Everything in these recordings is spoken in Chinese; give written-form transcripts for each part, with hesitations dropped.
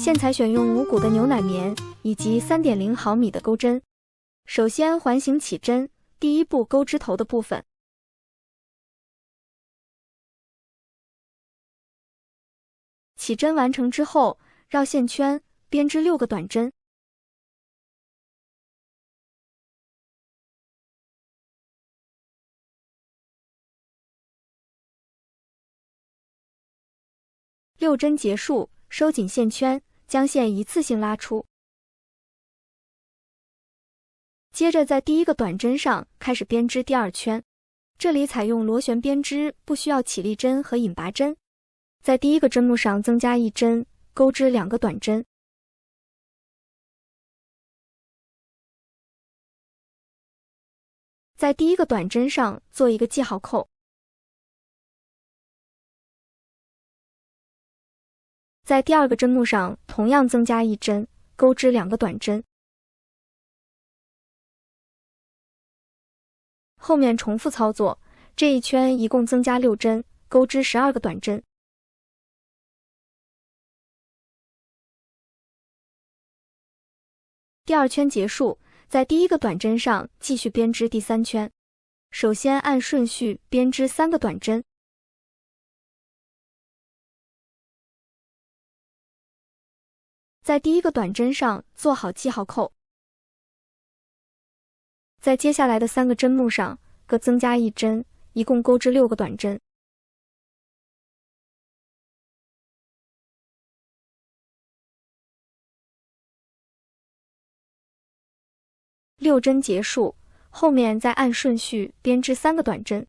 现采选用无骨的牛奶棉以及 3.0 毫米的钩针。首先环形起针，第一步钩织头的部分。起针完成之后，绕线圈，编织6个短针。6针结束，收紧线圈，将线一次性拉出。接着在第一个短针上开始编织第2圈，这里采用螺旋编织，不需要起立针和引拔针。在第一个针目上增加1针，钩织2个短针。在第一个短针上做一个记号扣。在第2个针目上同样增加1针，钩织2个短针。后面重复操作，这一圈一共增加6针，钩织12个短针。第2圈结束，在第一个短针上继续编织第3圈。首先按顺序编织3个短针。在第一个短针上做好记号扣。在接下来的3个针目上各增加1针，一共钩织6个短针。6针结束，后面再按顺序编织3个短针。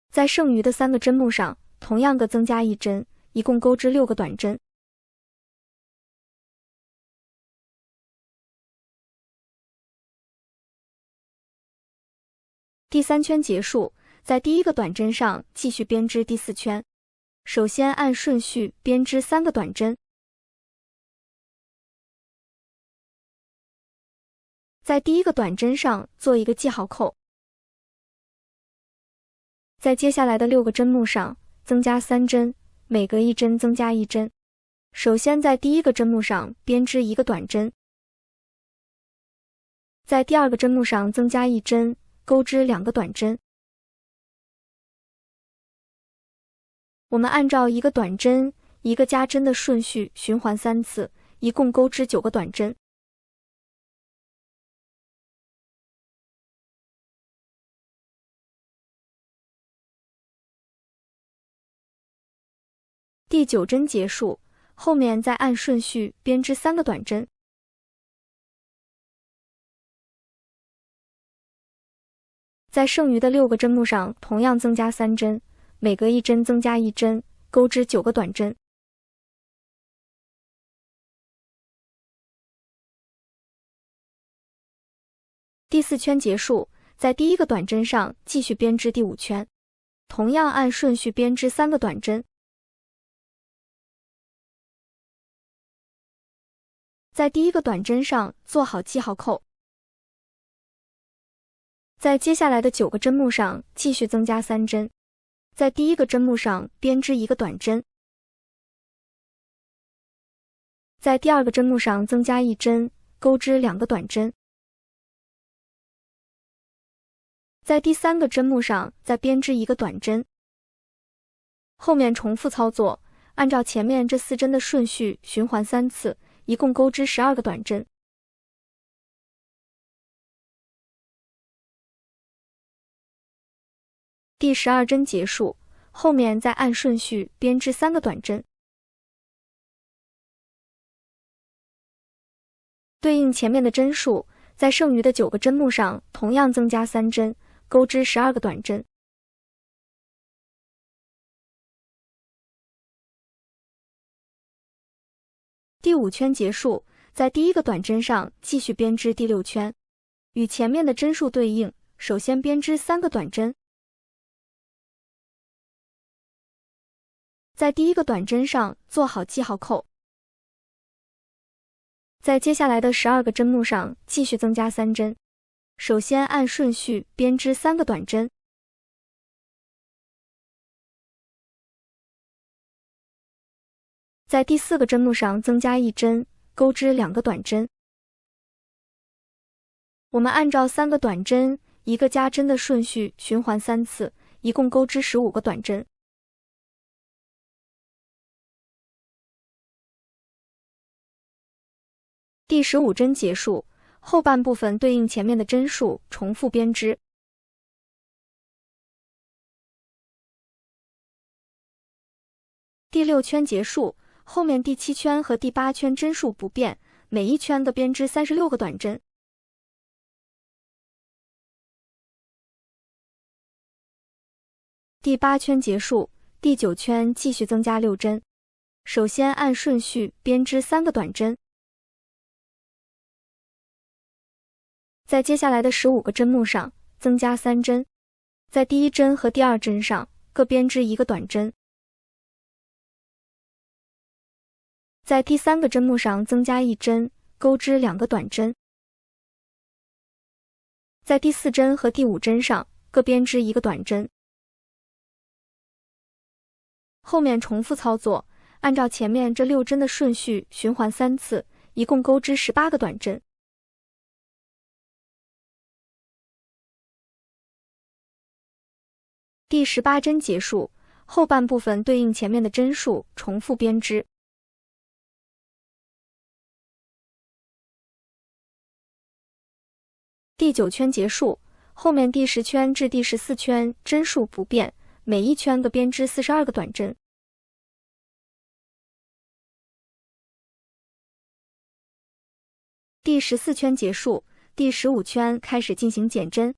在剩余的3个针目上同样各增加1针，一共钩织6个短针。第3圈结束，在第一个短针上继续编织第4圈。首先按顺序编织3个短针。在第一个短针上做一个记号扣。在接下来的6个针目上增加3针，每隔1针增加1针。首先在第一个针目上编织1个短针。在第2个针目上增加1针，钩织2个短针。我们按照1个短针1个加针的顺序循环3次，一共钩织9个短针。第9针结束，后面再按顺序编织3个短针。在剩余的6个针目上同样增加3针，每隔1针增加1针，钩织9个短针。第4圈结束，在第一个短针上继续编织第5圈，同样按顺序编织3个短针。在第一个短针上做好记号扣。在接下来的9个针目上继续增加3针，在第一个针目上编织1个短针。在第2个针目上增加1针，钩织2个短针。在第3个针目上再编织1个短针。后面重复操作，按照前面这4针的顺序循环3次，一共钩织12个短针。第12针结束，后面再按顺序编织3个短针。对应前面的针数，在剩余的9个针目上同样增加3针，钩织12个短针。第5圈结束，在第一个短针上继续编织第6圈，与前面的针数对应，首先编织3个短针。在第一个短针上做好记号扣。在接下来的12个针目上继续增加3针，首先按顺序编织3个短针。在第4个针目上增加1针，钩织2个短针。我们按照3个短针、1个加针的顺序循环3次，一共钩织15个短针。第15针结束，后半部分对应前面的针数，重复编织。第6圈结束，后面第7圈和第8圈针数不变，每一圈各编织36个短针。第8圈结束，第9圈继续增加6针。首先按顺序编织3个短针，在接下来的15个针目上增加3针，在第1针和第2针上各编织1个短针，在第3个针目上增加1针，钩织2个短针，在第4针和第5针上各编织1个短针。后面重复操作，按照前面这6针的顺序循环3次，一共钩织18个短针。第18针结束，后半部分对应前面的针数，重复编织。第9圈结束，后面第10圈至第14圈针数不变，每一圈各编织42个短针。第14圈结束，第15圈开始进行减针。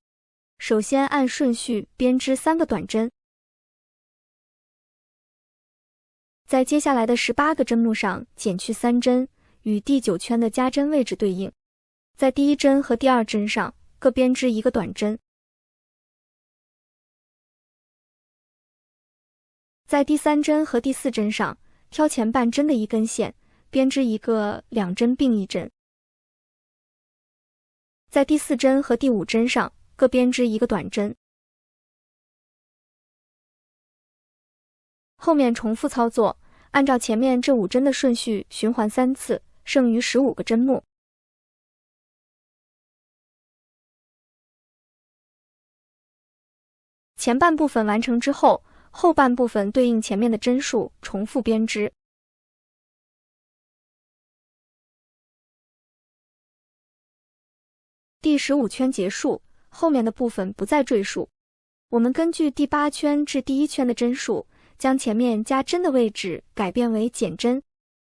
首先按顺序编织3个短针，在接下来的18个针目上减去3针，与第9圈的加针位置对应。在第1针和第2针上各编织1个短针，在第3针和第4针上挑前半针的一根线，编织一个2针并1针。在第4针和第5针上各编织1个短针。后面重复操作，按照前面这5针的顺序循环3次，剩余15个针目。前半部分完成之后，后半部分对应前面的针数，重复编织。第15圈结束，后面的部分不再赘述。我们根据第8圈至第1圈的针数，将前面加针的位置改变为减针，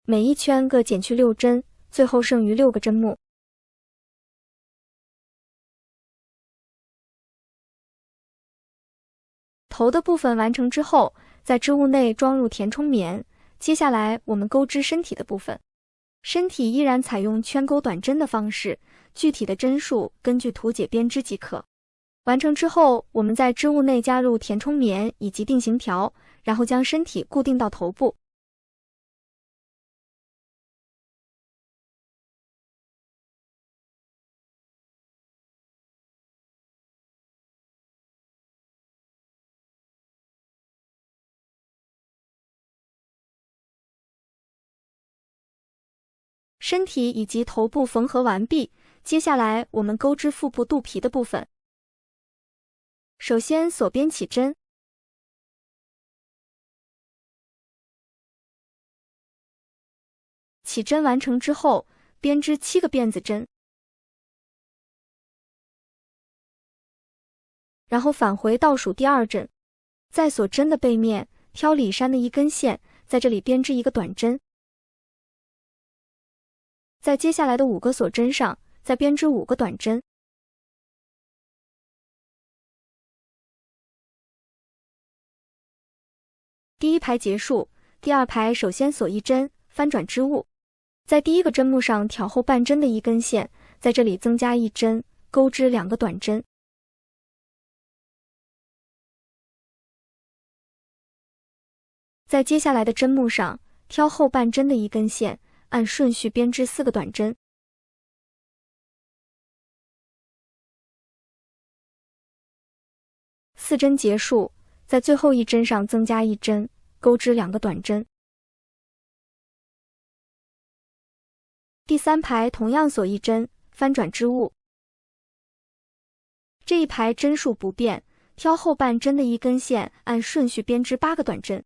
每一圈各减去6针，最后剩余6个针目。头的部分完成之后，在织物内装入填充棉。接下来我们钩织身体的部分，身体依然采用圈钩短针的方式，具体的针数根据图解编织即可。完成之后，我们在织物内加入填充棉以及定型条，然后将身体固定到头部。身体以及头部缝合完毕，接下来我们钩织腹部肚皮的部分。首先锁边起针，起针完成之后，编织7个辫子针，然后返回倒数第2针，在锁针的背面挑里衫的一根线，在这里编织一个短针。在接下来的5个锁针上再编织5个短针。第1排结束，第2排首先锁1针，翻转织物，在第1个针目上挑后半针的一根线，在这里增加1针，钩织2个短针。在接下来的针目上挑后半针的一根线，按顺序编织4个短针。4针结束，在最后一针上增加1针，钩织2个短针。第3排同样锁一针，翻转织物。这一排针数不变，挑后半针的一根线，按顺序编织8个短针。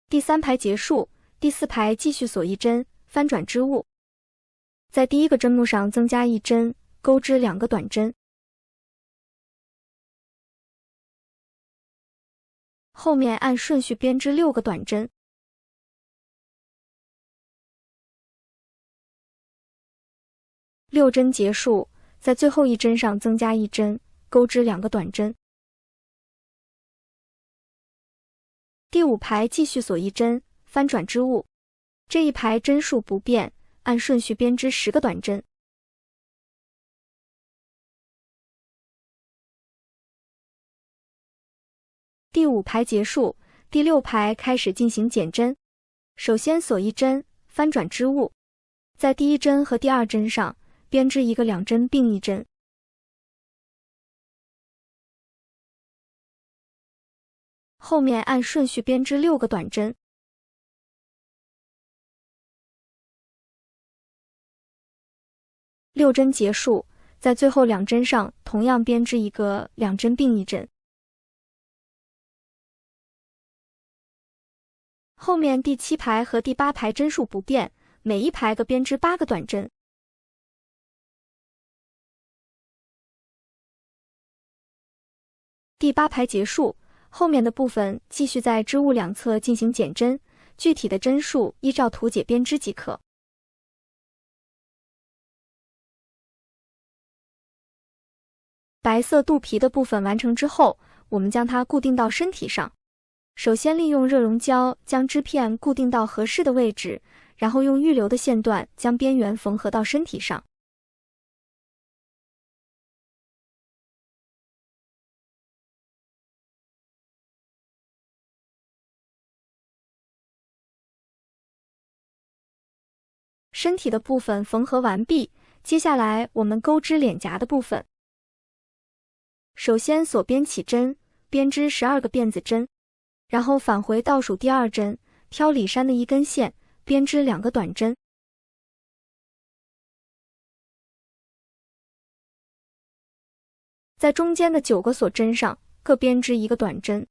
第3排结束，第4排继续锁一针，翻转织物。在第一个针目上增加一针，钩织2个短针。后面按顺序编织6个短针。6针结束，在最后一针上增加一针，钩织2个短针。第5排继续锁一针，翻转织物。这一排针数不变，按顺序编织10个短针。第5排结束，第6排开始进行减针。首先锁一针，翻转织物，在第1针和第2针上编织一个2针并一针。后面按顺序编织6个短针。6针结束，在最后2针上同样编织一个2针并一针。后面第7排和第8排针数不变，每一排各编织8个短针。第8排结束，后面的部分继续在织物两侧进行减针，具体的针数依照图解编织即可。白色肚皮的部分完成之后，我们将它固定到身体上。首先利用热熔胶将织片固定到合适的位置，然后用预留的线段将边缘缝合到身体上。身体的部分缝合完毕，接下来我们钩织脸颊的部分。首先锁边起针，编织12个辫子针，然后返回倒数第2针，挑里衫的一根线，编织2个短针。在中间的9个锁针上各编织1个短针。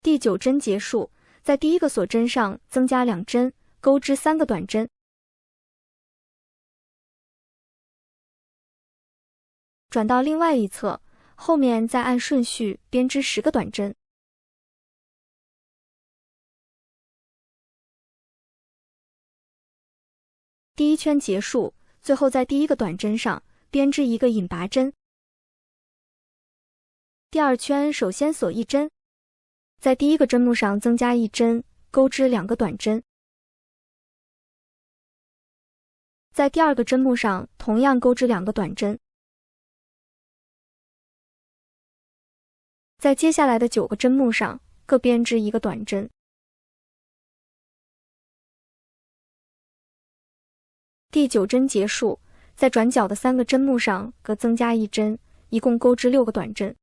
第9针结束，在第1个锁针上增加2针，钩织3个短针。转到另外一侧，后面再按顺序编织10个短针。第1圈结束，最后在第1个短针上编织1个引拔针。第2圈首先锁一针，在第1个针目上增加1针，钩织2个短针。在第2个针目上同样钩织2个短针。在接下来的9个针目上各编织1个短针。第9针结束，在转角的3个针目上各增加1针，一共钩织6个短针。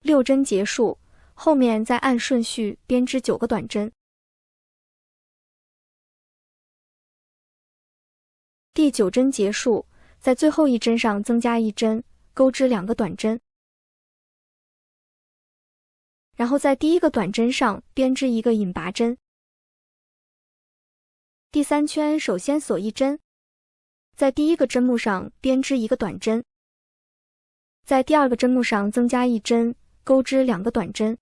6针结束，后面再按顺序编织9个短针。第9针结束，在最后一针上增加1针，钩织2个短针。然后在第1个短针上编织1个引拔针。第3圈首先锁一针，在第1个针目上编织1个短针。在第2个针目上增加1针，钩织2个短针。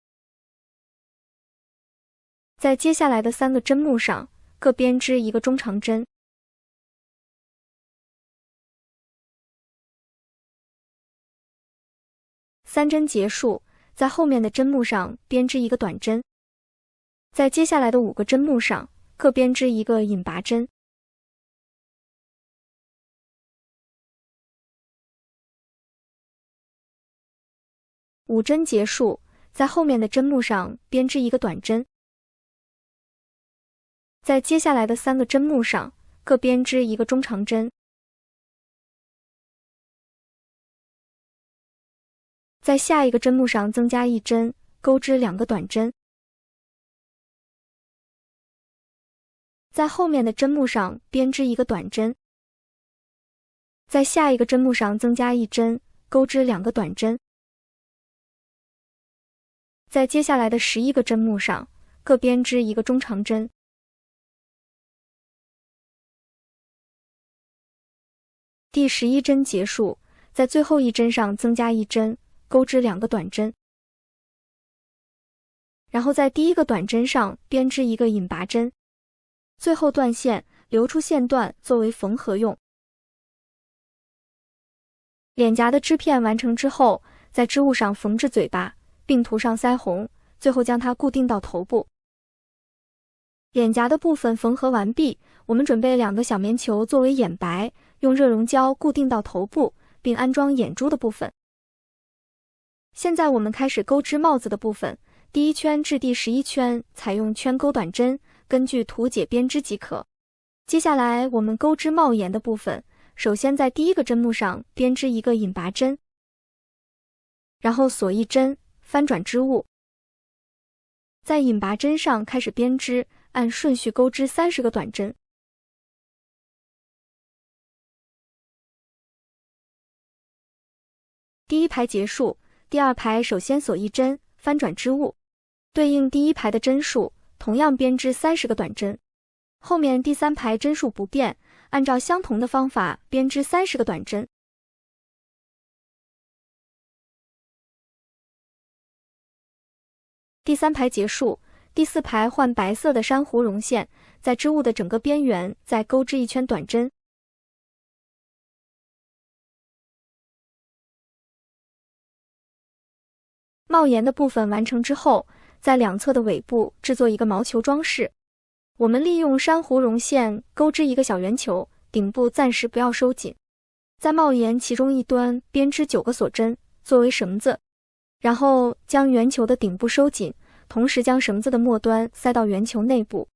在接下来的3个针目上各编织1个中长针。3针结束，在后面的针目上编织1个短针。在接下来的5个针目上各编织1个引拔针。5针结束，在后面的针目上编织1个短针。在接下来的3个针目上各编织一个中长针，在下一个针目上增加1针，钩织2个短针，在后面的针目上编织一个短针，在下一个针目上增加1针，钩织2个短针，在接下来的11个针目上各编织一个中长针。第11针结束，在最后一针上增加1针，钩织2个短针，然后在第一个短针上编织一个引拔针，最后断线，留出线段作为缝合用。脸颊的织片完成之后，在织物上缝制嘴巴，并涂上腮红，最后将它固定到头部。脸颊的部分缝合完毕，我们准备2个小棉球作为眼白，用热熔胶固定到头部，并安装眼珠的部分。现在我们开始钩织帽子的部分，第1圈至第11圈采用圈钩短针，根据图解编织即可。接下来我们钩织帽檐的部分，首先在第1个针目上编织一个引拔针，然后锁1针，翻转织物，在引拔针上开始编织，按顺序钩织30个短针。第1排结束，第2排首先锁1针，翻转织物，对应第1排的针数，同样编织30个短针。后面第3排针数不变，按照相同的方法编织30个短针。第3排结束，第4排换白色的珊瑚绒线，在织物的整个边缘再钩织1圈短针。帽檐的部分完成之后，在2侧的尾部制作一个毛球装饰。我们利用珊瑚绒线钩织一个小圆球，顶部暂时不要收紧。在帽檐其中一端编织9个锁针作为绳子，然后将圆球的顶部收紧，同时将绳子的末端塞到圆球内部。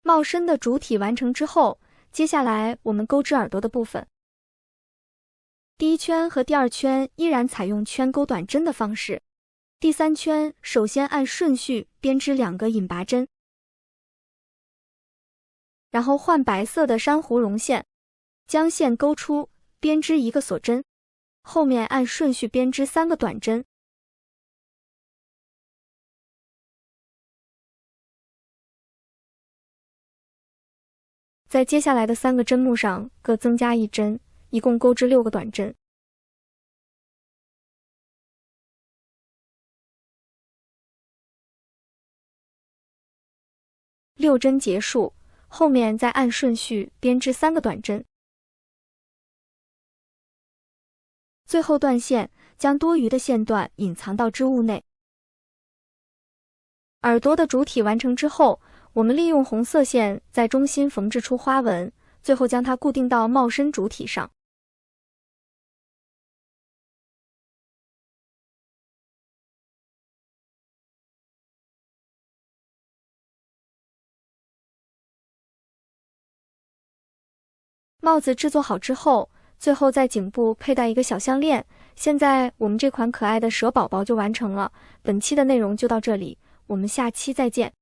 帽身的主体完成之后，接下来我们钩织耳朵的部分。第1圈和第2圈依然采用圈钩短针的方式。第3圈首先按顺序编织2个引拔针，然后换白色的珊瑚绒线，将线钩出，编织1个锁针，后面按顺序编织3个短针。在接下来的3个针目上各增加1针，一共钩织6个短针。6针结束，后面再按顺序编织3个短针。最后断线，将多余的线段隐藏到织物内。耳朵的主体完成之后，我们利用红色线在中心缝制出花纹，最后将它固定到帽身主体上。帽子制作好之后，最后在颈部佩戴一个小项链。现在我们这款可爱的蛇宝宝就完成了。本期的内容就到这里，我们下期再见。